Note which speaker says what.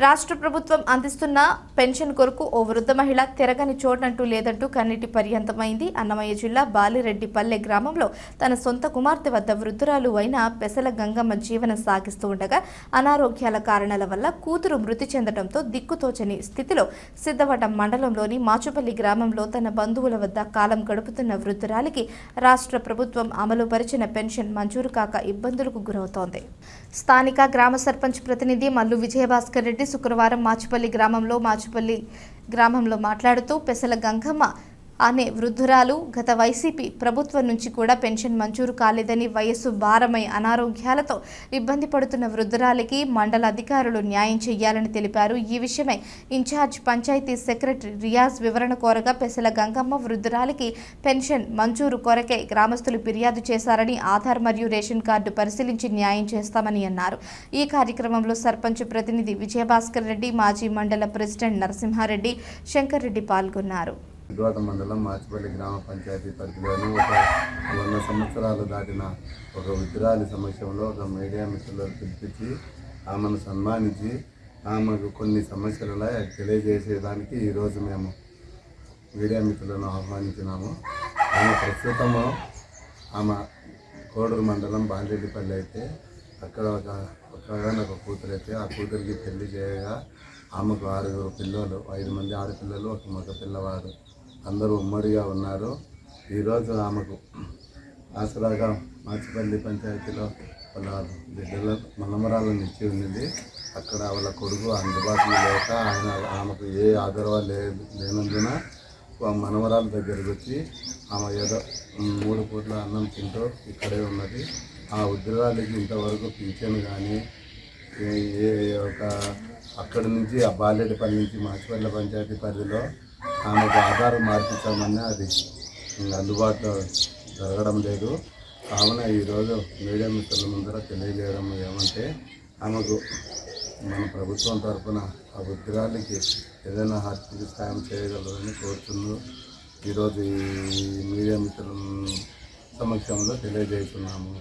Speaker 1: రాష్ట్ర ప్రభుత్వం అందిస్తున్న పెన్షన్ కొరకు ఓ వృద్ధ మహిళ తిరగని చోటంటూ లేదంటూ కన్నీటి పర్యంతమైంది. అన్నమయ్య జిల్లా బాలిరెడ్డిపల్లె గ్రామంలో తన సొంత కుమార్తె వద్ద వృద్ధురాలు అయిన పెసల గంగమ్మ జీవనం సాగిస్తూ ఉండగా అనారోగ్యాల కారణాల వల్ల కూతురు మృతి చెందడంతో దిక్కుతోచని స్థితిలో సిద్ధవటం మండలంలోని మాచుపల్లి గ్రామంలో తన బంధువుల వద్ద కాలం గడుపుతున్న వృద్ధురాలికి రాష్ట్ర ప్రభుత్వం అమలు పరిచిన పెన్షన్ మంజూరు కాక ఇబ్బందులకు గురవుతోంది. స్థానిక గ్రామ సర్పంచ్ ప్రతినిధి మల్లు విజయభాస్కర్ రెడ్డి శుక్రవారం మాచుపల్లి గ్రామంలో మాట్లాడుతూ పెసల గంగమ్మ అనే వృద్ధురాలు గత వైసీపీ ప్రభుత్వం నుంచి కూడా పెన్షన్ మంజూరు కాలేదని, వయస్సు భారమై అనారోగ్యాలతో ఇబ్బంది పడుతున్న వృద్ధురాలికి మండల అధికారులు న్యాయం చేయాలని తెలిపారు. ఈ విషయమై ఇన్ఛార్జ్ పంచాయతీ సెక్రటరీ రియాజ్ వివరణ కోరగా పెసల గంగమ్మ వృద్ధురాలికి పెన్షన్ మంజూరు కొరకే గ్రామస్తులు ఫిర్యాదు చేశారని, ఆధార్ మరియు రేషన్ కార్డు పరిశీలించి న్యాయం చేస్తామని అన్నారు. ఈ కార్యక్రమంలో సర్పంచ్ ప్రతినిధి విజయభాస్కర్ రెడ్డి, మాజీ మండల ప్రెసిడెంట్ నరసింహారెడ్డి, శంకర్ రెడ్డి పాల్గొన్నారు.
Speaker 2: సిద్ధవటం మండలం మాచుపల్లి గ్రామ పంచాయతీ పరిధిలోని ఒక 100 సంవత్సరాలు దాటిన ఒక వృద్ధురాలి సమక్షంలో ఒక మీడియా మిత్రులను పిలిపించి ఆమెను సన్మానించి ఆమెకు కొన్ని సమస్యలు తెలియజేసేదానికి ఈరోజు మేము మీడియా మిత్రులను ఆహ్వానించినాము. ఆమె ప్రస్తుతము ఆమె కోడూరు మండలం బాలిరెడ్డిపల్లి అయితే అక్కడ ఒక కూతురు అయితే ఆ కూతురికి పెళ్లి చేయగా ఆమెకు 6 పిల్లలు, 5 మంది ఆడపిల్లలు, ఒక మగ పిల్లవాడు, అందరూ ఉమ్మడిగా ఉన్నారు. ఈరోజు ఆమెకు ఆసరాగా మాచుపల్లి పంచాయతీలో వాళ్ళ బిడ్డల మనమరాలను ఇచ్చి ఉన్నది. అక్కడ వాళ్ళ కొడుకు అందుబాటులో లేక ఆమెకు ఏ ఆదరవ లేనందున మనమరాల దగ్గరికి వచ్చి ఆమె ఏదో 3 పూట్ల అన్నం తింటూ ఇక్కడే ఉన్నది. ఆ వృద్ధురాలికి ఇంతవరకు పింఛను కానీ అక్కడి నుంచి ఆ బాలిరెడ్డిపల్లి నుంచి మాచుపల్లి పంచాయతీ పరిధిలో ఆమెకు ఆధారం మార్పించామన్నా అది అందుబాటులో జరగడం లేదు. కావున ఈరోజు మీడియా మిత్రుల ముందర తెలియజేయడం ఏమంటే ఆమెకు మన ప్రభుత్వం తరఫున ఆ వృద్ధురాలికి ఏదైనా ఆర్థిక సాయం చేయగలరని కోరుతున్నాను. ఈరోజు ఈ మీడియా మిత్రుల సమక్షంలో తెలియజేస్తున్నాము.